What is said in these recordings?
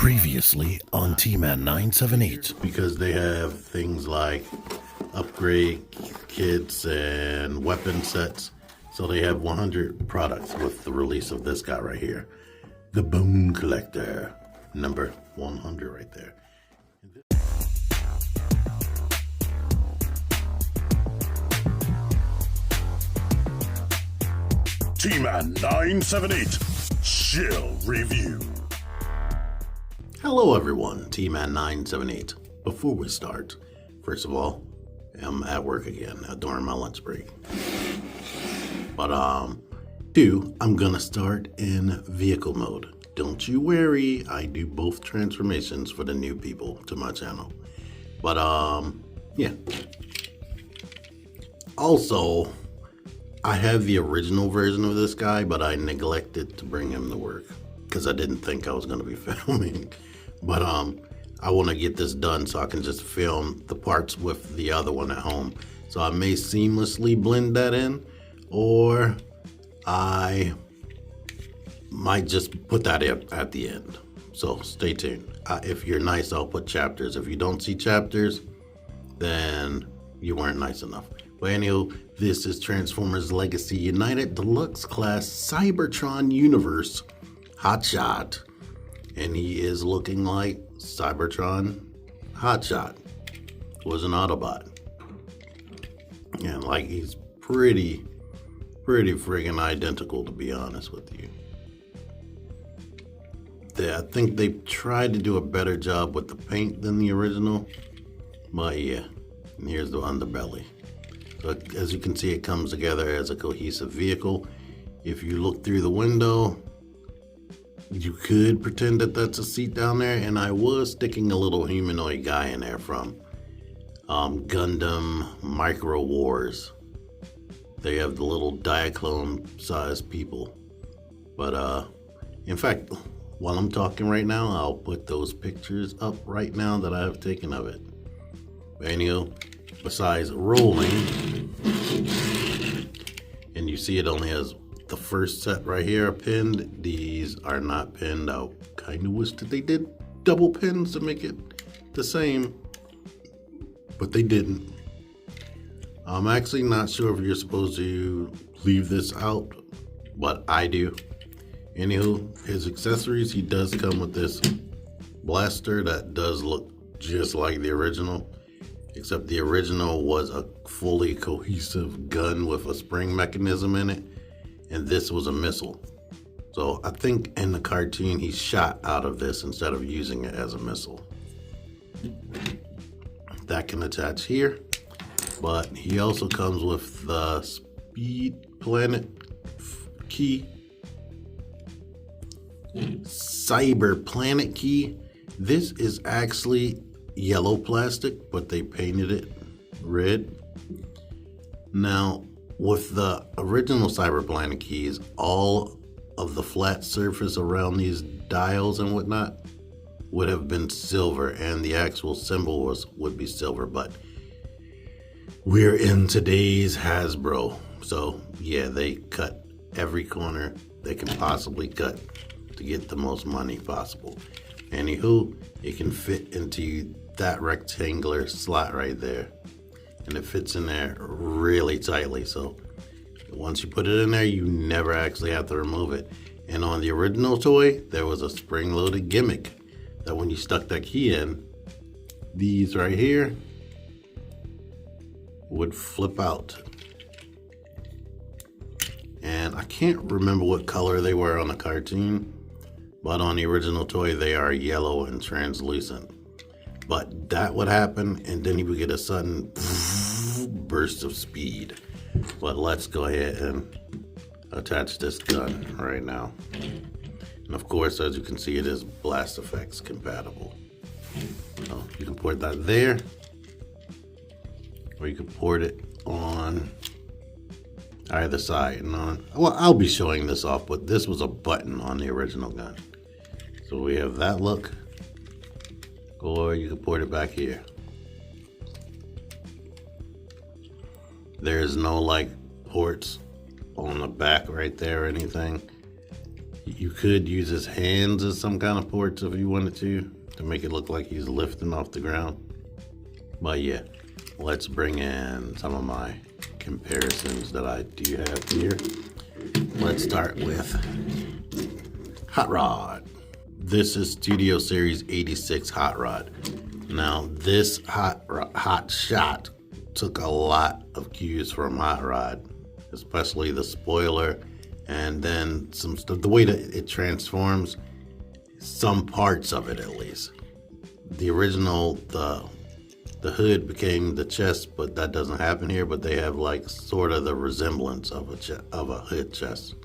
Previously on T-Man 978. Because they have things like upgrade kits and weapon sets. So they have 100 products with the release of this guy right here. The Bone Collector, number 100 right there. T-Man 978 Chill Review. Hello everyone, T-Man 978. Before we start, first of all, I'm at work again during my lunch break. But I'm gonna start in vehicle mode. Don't you worry, I do both transformations for the new people to my channel. But yeah. Also, I have the original version of this guy, but I neglected to bring him to work because I didn't think I was gonna be filming. But I want to get this done so I can just film the parts with the other one at home. So I may seamlessly blend that in, or I might just put that at the end. So stay tuned. If you're nice, I'll put chapters. If you don't see chapters, then you weren't nice enough. But anyway, this is Transformers Legacy United Deluxe Class Cybertron Universe Hotshot. And he is looking like Cybertron Hotshot was an Autobot. And like he's pretty friggin' identical, to be honest with you. I think they tried to do a better job with the paint than the original. But yeah, and here's the underbelly. So as you can see, it comes together as a cohesive vehicle. If you look through the window, you could pretend that that's a seat down there, and I was sticking a little humanoid guy in there from Gundam Micro Wars. They have the little Diaclone sized people. But in fact, while I'm talking right now, I'll put those pictures up right now that I have taken of it. But anyhow, besides rolling, and you see it only has the first set right here pinned. These are not pinned. I kind of wish that they did double pins to make it the same, but they didn't. I'm actually not sure if you're supposed to leave this out, but I do. Anywho, his accessories, he does come with this blaster that does look just like the original, except the original was a fully cohesive gun with a spring mechanism in it. And this was a missile. So I think in the cartoon he shot out of this instead of using it as a missile. That can attach here. But he also comes with the Speed Planet key. Cyber Planet key. This is actually yellow plastic, but they painted it red. Now, with the original Cyber Planet keys, all of the flat surface around these dials and whatnot would have been silver, and the actual symbol would be silver. But we're in today's Hasbro, so yeah, they cut every corner they can possibly cut to get the most money possible. Anywho, it can fit into that rectangular slot right there. And it fits in there really tightly, so once you put it in there, you never actually have to remove it. And on the original toy, there was a spring-loaded gimmick that when you stuck that key in, these right here would flip out. And I can't remember what color they were on the cartoon, but on the original toy, they are yellow and translucent. But that would happen, and then he would get a sudden burst of speed. But let's go ahead and attach this gun right now. And of course, as you can see, it is Blast Effects compatible. So you can port that there, or you can port it on either side. And well, I'll be showing this off, but this was a button on the original gun. So we have that look. Or you can port it back here. There's no like ports on the back right there or anything. You could use his hands as some kind of ports if you wanted to make it look like he's lifting off the ground. But yeah, let's bring in some of my comparisons that I do have here. Let's start with Hot Rod. This is Studio Series 86 Hot Rod. Now this Hot Shot took a lot of cues from Hot Rod, especially the spoiler, and then some stuff, the way that it transforms, some parts of it at least. The original, the hood became the chest, but that doesn't happen here, but they have like sort of the resemblance of a hood chest,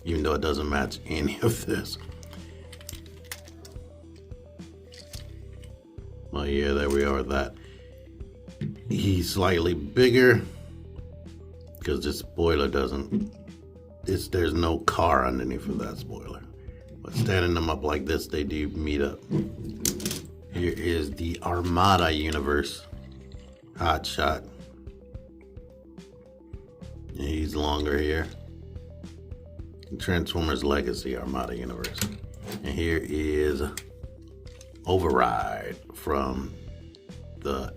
even though it doesn't match any of this. Well, yeah, there we are with that. He's slightly bigger because this spoiler there's no car underneath of that spoiler. But standing them up like this, they do meet up. Here is the Armada universe Hot Shot. He's longer here. Transformers Legacy Armada universe. And here is Override from the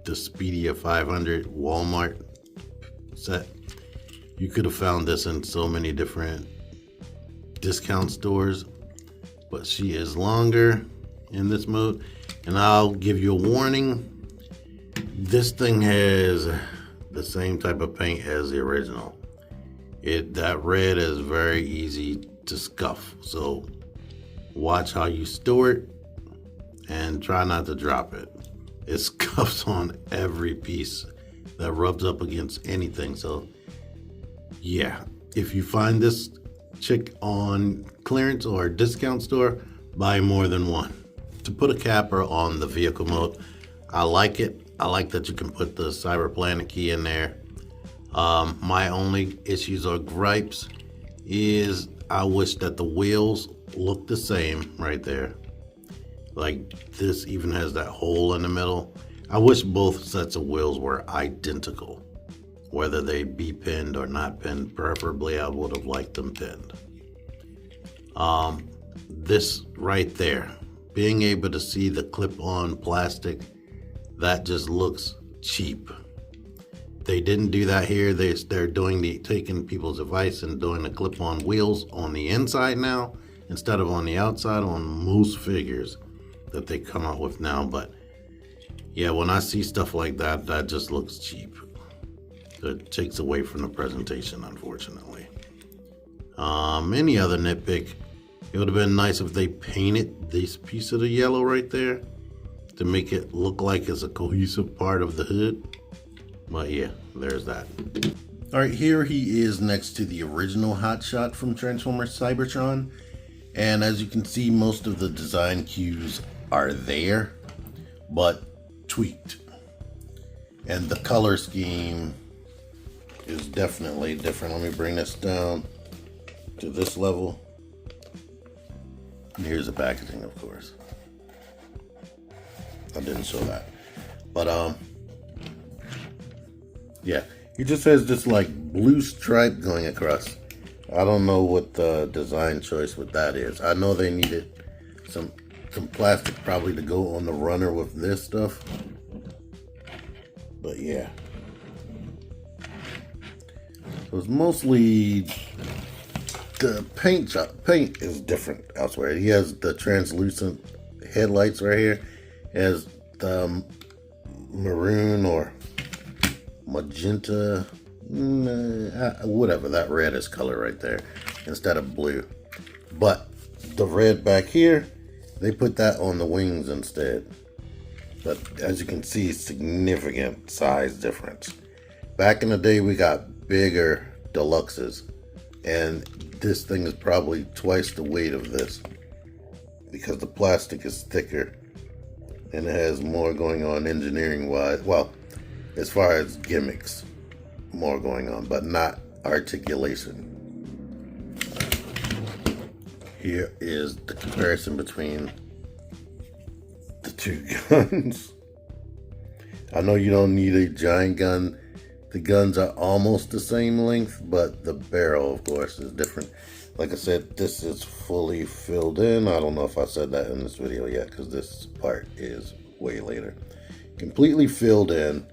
Speedia 500 Walmart set. You could have found this in so many different discount stores, but she is longer in this mode. And I'll give you a warning. This thing has the same type of paint as the original. That red is very easy to scuff. So watch how you store it and try not to drop it. It scuffs on every piece that rubs up against anything. So yeah, if you find this chick on clearance or discount store, buy more than one. To put a capper on the vehicle mode, I like it. I like that you can put the Cyber Planet key in there. My only issues or gripes is I wish that the wheels look the same right there. Like this even has that hole in the middle. I wish both sets of wheels were identical. Whether they be pinned or not pinned, preferably I would have liked them pinned. This right there, being able to see the clip-on plastic, that just looks cheap. They didn't do that here. They're taking people's advice and doing the clip-on wheels on the inside now instead of on the outside on most figures that they come out with now. But yeah, when I see stuff like that, that just looks cheap. It takes away from the presentation, unfortunately. Any other nitpick? It would have been nice if they painted this piece of the yellow right there to make it look like it's a cohesive part of the hood. But yeah, there's that. All right, here he is next to the original Hot Shot from Transformers Cybertron. And as you can see, most of the design cues are there, but tweaked. And the color scheme is definitely different. Let me bring this down to this level. And here's the packaging, of course. I didn't show that. But yeah, he just has this like blue stripe going across. I don't know what the design choice with that is. I know they needed some plastic probably to go on the runner with this stuff. But yeah. So it's mostly the paint is different elsewhere. He has the translucent headlights right here. He has the maroon or magenta, whatever, that red is color right there instead of blue. But the red back here, they put that on the wings instead. But as you can see, significant size difference. Back in the day, we got bigger deluxes, and this thing is probably twice the weight of this because the plastic is thicker and it has more going on engineering wise. Well, as far as gimmicks, more going on, but not articulation. Here is the comparison between the two guns. I know you don't need a giant gun. The guns are almost the same length, but the barrel, of course, is different. Like I said, this is fully filled in. I don't know if I said that in this video yet because this part is way later. Completely filled in,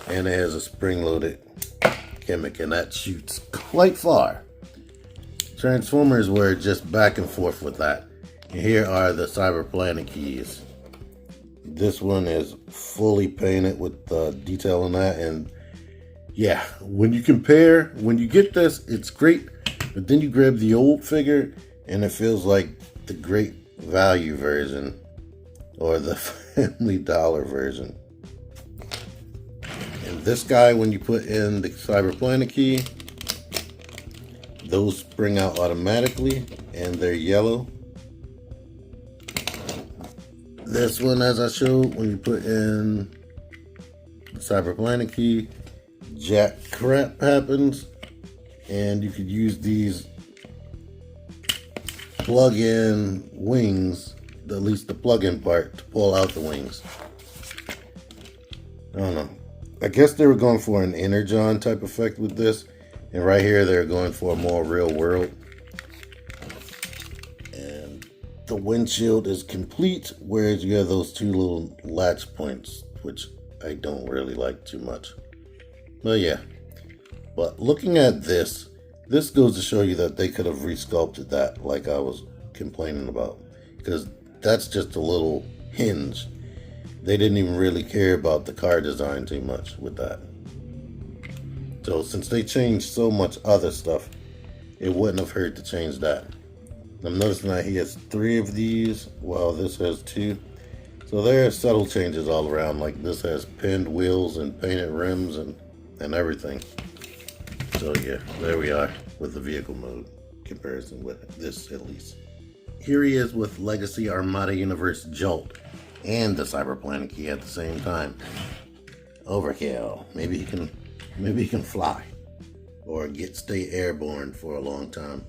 and it has a spring-loaded gimmick, and that shoots quite far. Transformers were just back and forth with that. And here are the Cyber Planet keys. This one is fully painted with detail on that, and yeah, when you get this, it's great, but then you grab the old figure, and it feels like the Great Value version, or the Family Dollar version. And this guy, when you put in the Cyber Planet key, those spring out automatically, and they're yellow. This one, as I showed, when you put in the Cyber Planet key, jack crap happens, and you could use these plug-in wings, at least the plug-in part, to pull out the wings. I don't know. I guess they were going for an Energon type effect with this, and right here they're going for a more real world. And the windshield is complete, whereas you have those two little latch points, which I don't really like too much. But yeah, but looking at this goes to show you that they could have resculpted that like I was complaining about, because that's just a little hinge. They didn't even really care about the car design too much with that. So since they changed so much other stuff, it wouldn't have hurt to change that. I'm noticing that he has 3 of these, while this has 2. So there are subtle changes all around, like this has pinned wheels and painted rims and everything. So yeah, there we are with the vehicle mode comparison with this, at least. Here he is with Legacy Armada Universe Jolt and the Cyber Planet key at the same time. Overkill. Maybe he can fly or stay airborne for a long time.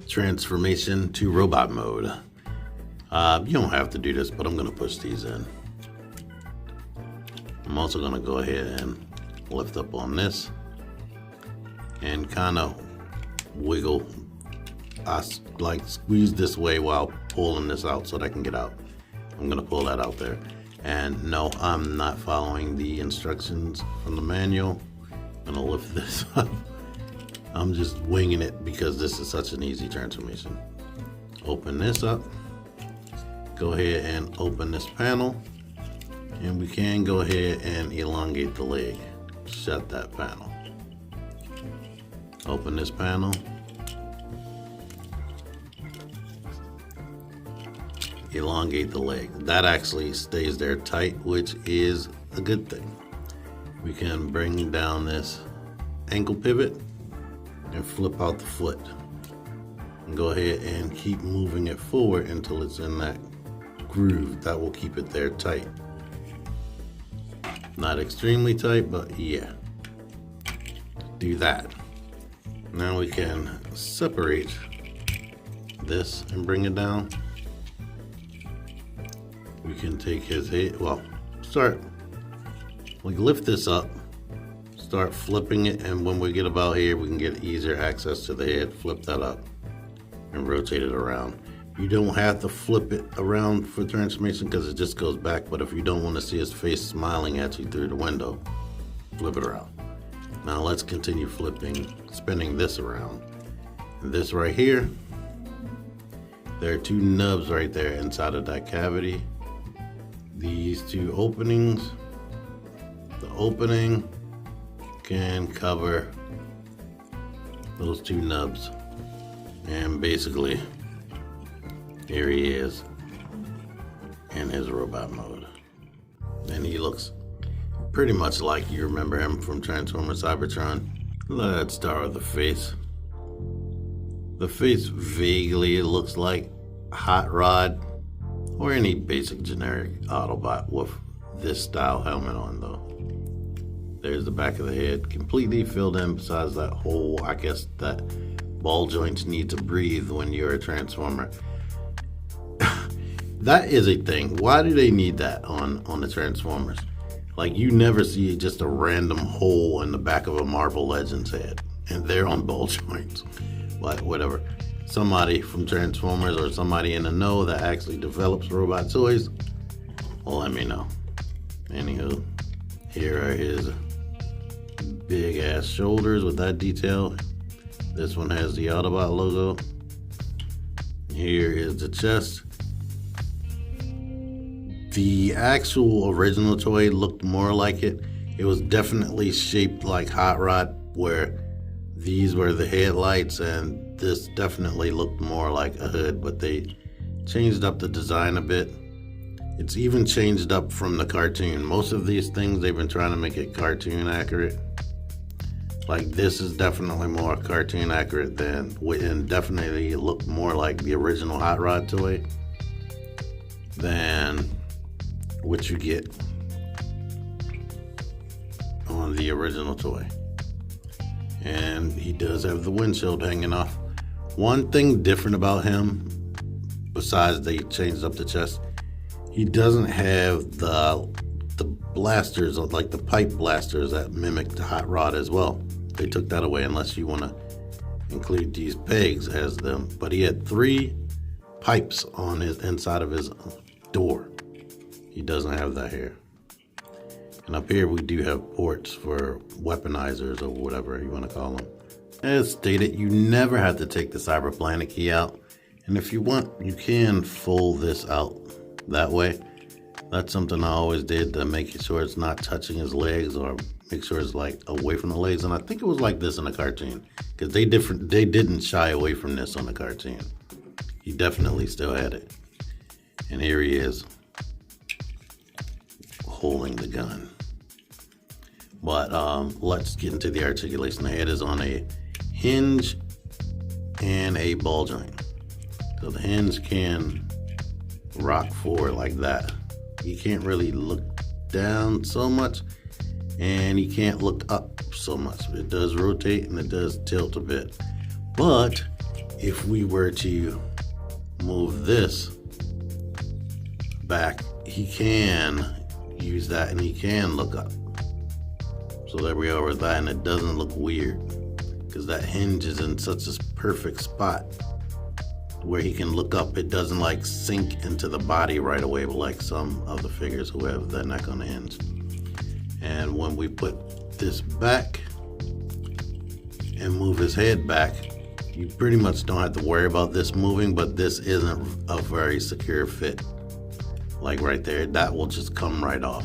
Transformation to robot mode. You don't have to do this, but I'm gonna push these in. I'm also gonna go ahead and lift up on this and kind of wiggle. I like squeeze this way while pulling this out so that I can get out. I'm gonna pull that out there. And no, I'm not following the instructions from the manual. I'm gonna lift this up. I'm just winging it because this is such an easy transformation. Open this up. Go ahead and open this panel. And we can go ahead and elongate the leg. Shut that panel. Open this panel. Elongate the leg. That actually stays there tight, which is a good thing. We can bring down this ankle pivot and flip out the foot. And go ahead and keep moving it forward until it's in that groove. That will keep it there tight. Not extremely tight, but yeah. Do that. Now we can separate this and bring it down. We can take his head, lift this up, start flipping it, and when we get about here, we can get easier access to the head. Flip that up and rotate it around. You don't have to flip it around for transformation because it just goes back, but if you don't want to see his face smiling at you through the window, flip it around. Now let's continue spinning this around. And this right here, there are 2 nubs right there inside of that cavity. These 2 openings, the opening can cover those 2 nubs. And basically, here he is in his robot mode. And he looks pretty much like you remember him from Transformers Cybertron. Let's start with the face. The face vaguely looks like Hot Rod or any basic generic Autobot with this style helmet on though. There's the back of the head, completely filled in besides that hole. I guess that ball joints need to breathe when you're a Transformer. That is a thing. Why do they need that on the Transformers? Like, you never see just a random hole in the back of a Marvel Legends head, and they're on ball joints. But whatever. somebody from Transformers or somebody in the know that actually develops robot toys, well, let me know. Anywho, here are his big ass shoulders with that detail. This one has the Autobot logo. Here is the chest. The actual original toy looked more like it. It was definitely shaped like Hot Rod, where these were the headlights, and this definitely looked more like a hood, but they changed up the design a bit. It's even changed up from the cartoon. Most of these things, they've been trying to make it cartoon accurate. Like this is definitely more cartoon accurate than, and definitely looked more like the original Hot Rod toy than what you get on the original toy. And he does have the windshield hanging off. One thing different about him, besides they changed up the chest, he doesn't have the blasters, like the pipe blasters that mimic the Hot Rod as well. They took that away unless you want to include these pegs as them. But he had 3 pipes on his inside of his door. He doesn't have that here. And up here we do have ports for weaponizers or whatever you want to call them. As stated, you never have to take the Cyber Planet key out. And if you want, you can fold this out that way. That's something I always did to make sure it's not touching his legs, or make sure it's like away from the legs. And I think it was like this in the cartoon, because they didn't shy away from this on the cartoon. He definitely still had it. And here he is holding the gun. But let's get into the articulation. The head is on a hinge and a ball joint. So the hinge can rock forward like that. You can't really look down so much, and you can't look up so much. It does rotate and it does tilt a bit. But if we were to move this back, he can use that and he can look up. So there we are with that, and it doesn't look weird because that hinge is in such a perfect spot where he can look up. It doesn't like sink into the body right away, but like some of the figures who have that neck on the hinge. And when we put this back and move his head back, you pretty much don't have to worry about this moving, but this isn't a very secure fit. Like right there, that will just come right off.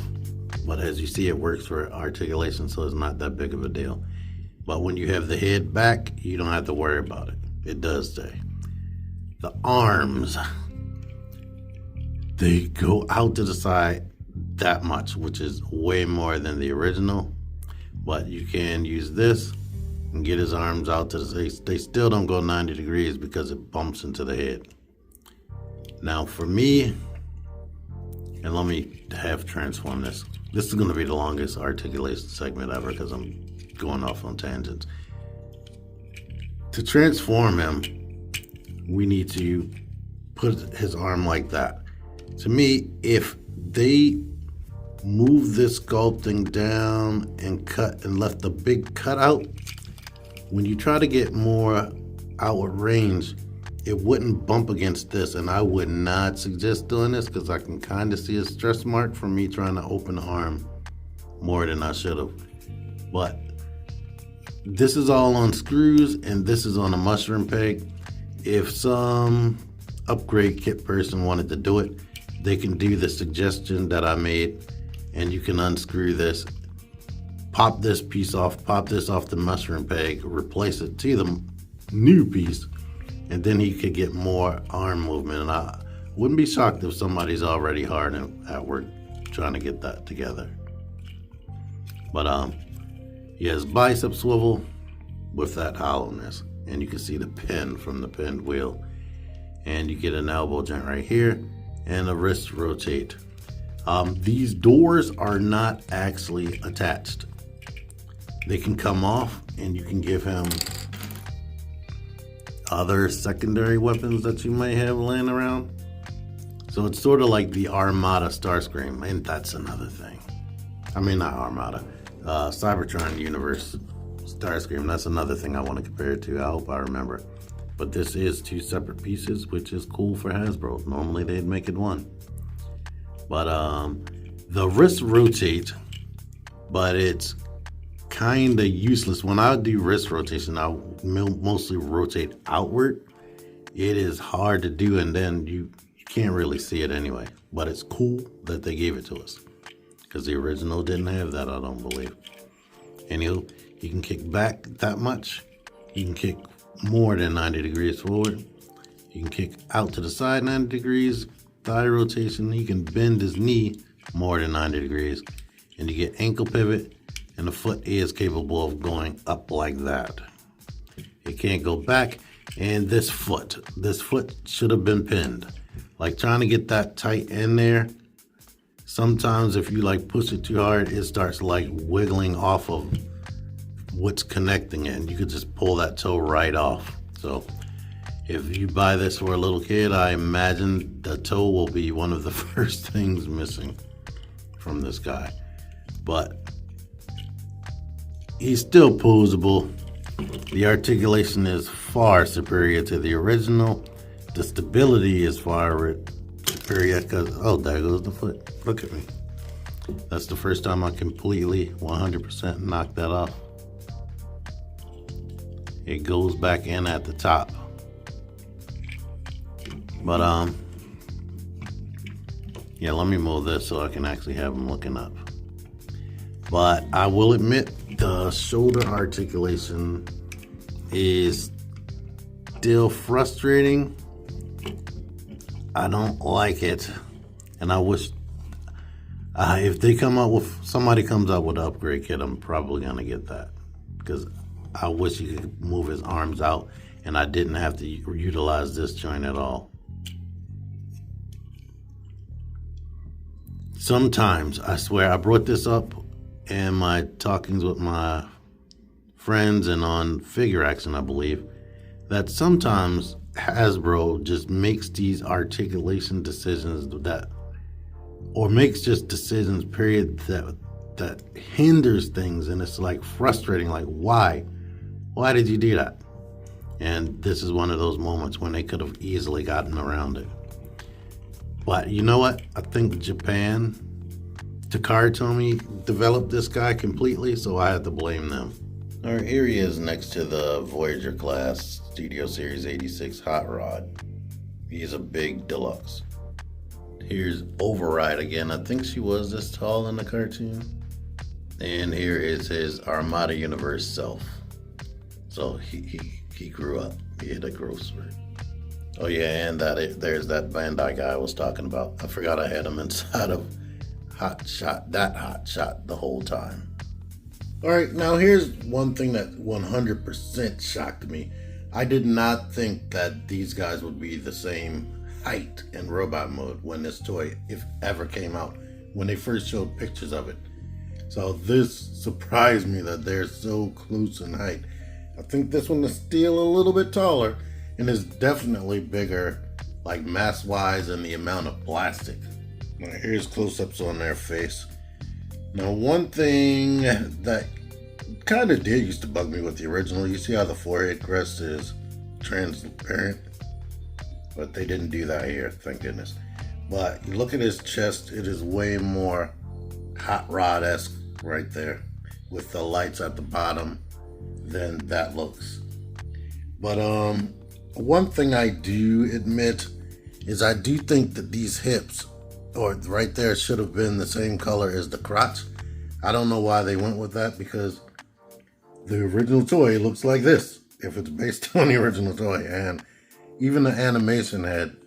But as you see, it works for articulation, so it's not that big of a deal. But when you have the head back, you don't have to worry about it. It does stay. The arms, they go out to the side that much, which is way more than the original. But you can use this and get his arms out to the side. They still don't go 90 degrees because it bumps into the head. Now for me, and let me half transform this. This is going to be the longest articulation segment ever because I'm going off on tangents. To transform him, we need to put his arm like that. To me, if they move this sculpting down and cut and left the big cutout, when you try to get more outward range, it wouldn't bump against this, and I would not suggest doing this because I can kind of see a stress mark from me trying to open the arm more than I should have. But this is all on screws, and this is on a mushroom peg. If some upgrade kit person wanted to do it, they can do the suggestion that I made, and you can unscrew this, pop this piece off, pop this off the mushroom peg, replace it to the new piece, and then he could get more arm movement. And I wouldn't be shocked if somebody's already hard at work trying to get that together. But he has bicep swivel with that hollowness, and you can see the pin from the pinned wheel. And you get an elbow joint right here and a wrist rotate. These doors are not actually attached. They can come off, and you can give him other secondary weapons that you may have laying around. So it's sort of like the Armada Starscream, and that's another thing. I mean, not Armada, Cybertron universe Starscream. That's another thing I want to compare it to. I hope I remember. But this is 2 separate pieces, which is cool for Hasbro. Normally they'd make it one. But the wrists rotate, but it's kind of useless. When I do wrist rotation, I mostly rotate outward. It is hard to do, and then you can't really see it anyway. But it's cool that they gave it to us, because the original didn't have that, I don't believe. And you can kick back that much. You can kick more than 90 degrees forward. You can kick out to the side 90 degrees, thigh rotation. He can bend his knee more than 90 degrees. And you get ankle pivot, and the foot is capable of going up like that. It can't go back. And this foot should have been pinned. Like trying to get that tight in there, sometimes if you like push it too hard, it starts like wiggling off of what's connecting it, and you could just pull that toe right off. So if you buy this for a little kid, I imagine the toe will be one of the first things missing from this guy. But he's still posable. The articulation is far superior to the original. The stability is far superior because, oh, there goes the foot. Look at me. That's the first time I completely 100% knocked that off. It goes back in at the top. But, yeah, let me move this so I can actually have him looking up. But I will admit the shoulder articulation is still frustrating. I don't like it. And I wish if somebody comes out with an upgrade kit, I'm probably going to get that. Because I wish you could move his arms out and I didn't have to utilize this joint at all. Sometimes, I swear, I brought this up in my talkings with my friends and on Figure Action, I believe, that sometimes Hasbro just makes these articulation decisions or makes just decisions, period, that hinders things, and it's like frustrating, like why did you do that? And this is one of those moments when they could have easily gotten around it. But you know what? I think Japan, Takara Tomy, developed this guy completely, so I had to blame them. All right, here he is next to the Voyager class Studio Series 86 Hot Rod. He's a big deluxe. Here's Override again. I think she was this tall in the cartoon. And here is his Armada Universe self. So he grew up. He hit a growth spurt. Oh yeah, and there's that Bandai guy I was talking about. I forgot I had him inside of Hot Shot the whole time. All right, now here's one thing that 100% shocked me. I did not think that these guys would be the same height in robot mode when this toy, if ever, came out, when they first showed pictures of it. So this surprised me that they're so close in height. I think this one is still a little bit taller and is definitely bigger, like mass-wise, and the amount of plastic. Now here's close-ups on their face. Now one thing that kind of used to bug me with the original, you see how the forehead crest is transparent? But they didn't do that here, thank goodness. But you look at his chest, it is way more Hot Rod-esque right there, with the lights at the bottom, than that looks. But one thing I do admit is I do think that these hips, or right there, should have been the same color as the crotch. I don't know why they went with that, because the original toy looks like this, if it's based on the original toy. And even the animation had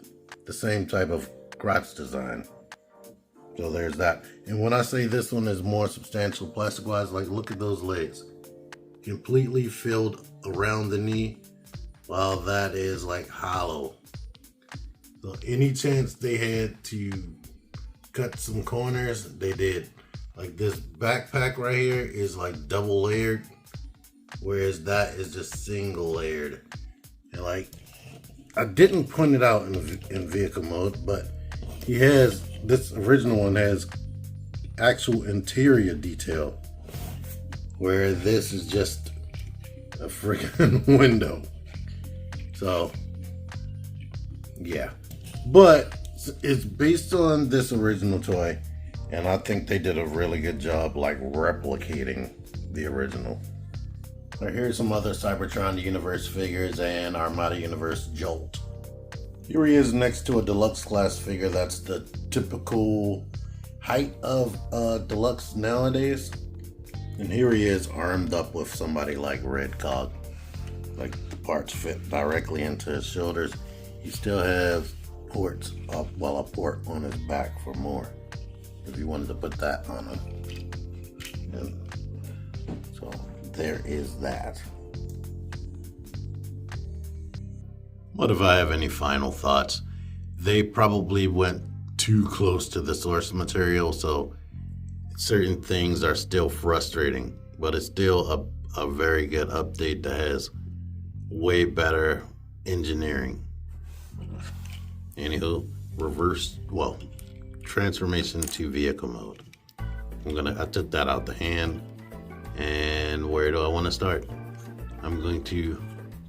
the same type of crotch design. So there's that. And when I say this one is more substantial plastic-wise, like look at those legs. Completely filled around the knee, while that is like hollow. So any chance they had to cut some corners, they did. Like this backpack right here is like double layered, whereas that is just single layered. And like, I didn't point it out in vehicle mode, but this original one has actual interior detail, where this is just a freaking window. So, yeah. But it's based on this original toy, and I think they did a really good job like replicating the original. Now here's some other Cybertron Universe figures and Armada Universe Jolt. Here he is next to a deluxe class figure. That's the typical height of deluxe nowadays. And here he is armed up with somebody like Red Cog. Like the parts fit directly into his shoulders. He still has ports up, well, a port on his back for more, if you wanted to put that on him. And so there is that. What if I have any final thoughts? They probably went too close to the source material, so certain things are still frustrating, but it's still a very good update that has way better engineering. Anywho, transformation to vehicle mode. I took that out the hand, and where do I want to start? I'm going to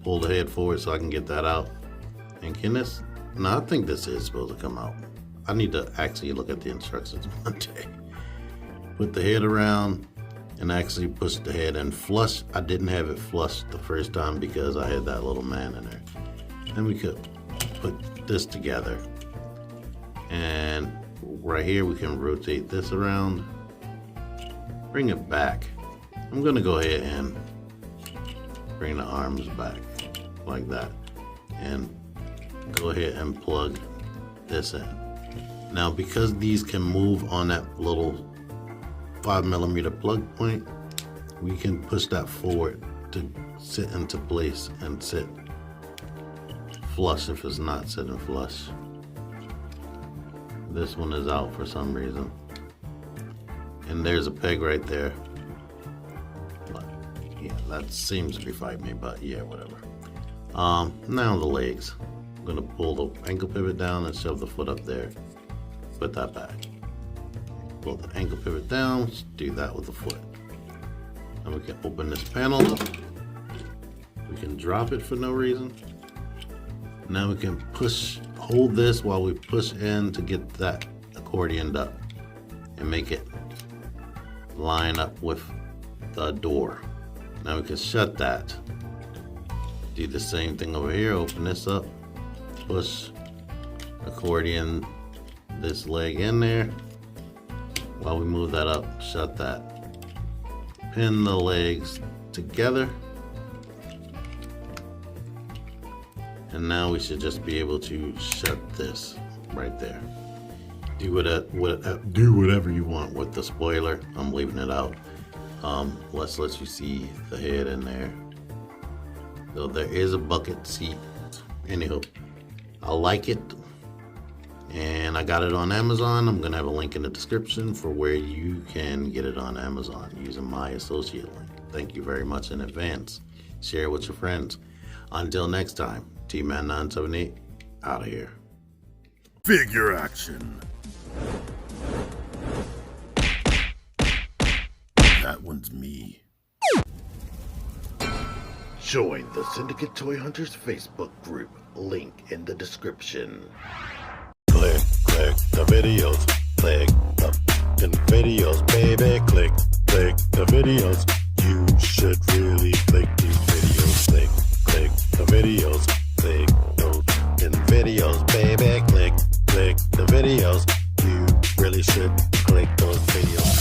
pull the head forward so I can get that out. And can this? No, I think this is supposed to come out. I need to actually look at the instructions one day. Put the head around and actually push the head and flush. I didn't have it flushed the first time because I had that little man in there. Then we could put this together, and right here we can rotate this around, bring it back. I'm gonna go ahead and bring the arms back like that, and go ahead and plug this in. Now, because these can move on that little 5mm plug point, we can push that forward to sit into place and sit flush if it's not sitting flush. This one is out for some reason. And there's a peg right there. But yeah, that seems to be fighting me, but yeah, whatever. Now the legs. I'm gonna pull the ankle pivot down and shove the foot up there. Put that back. Pull the ankle pivot down, do that with the foot. And we can open this panel up. We can drop it for no reason. Now we can hold this while we push in to get that accordioned up and make it line up with the door. Now we can shut that. Do the same thing over here, open this up, push, accordion this leg in there. While we move that up, shut that. Pin the legs together. And now we should just be able to shut this right there. Do whatever you want with the spoiler. I'm leaving it out. Let's let you see the head in there. So there is a bucket seat. Anywho, I like it. And I got it on Amazon. I'm gonna have a link in the description for where you can get it on Amazon using my associate link. Thank you very much in advance. Share it with your friends. Until next time, T-Man 978, out of here. Figure action. That one's me. Join the Syndicate Toy Hunters Facebook group. Link in the description. Click the videos. Click the videos, baby. Click the videos. You should really click these videos. Click the videos. Click those videos, baby. Click the videos. You really should click those videos.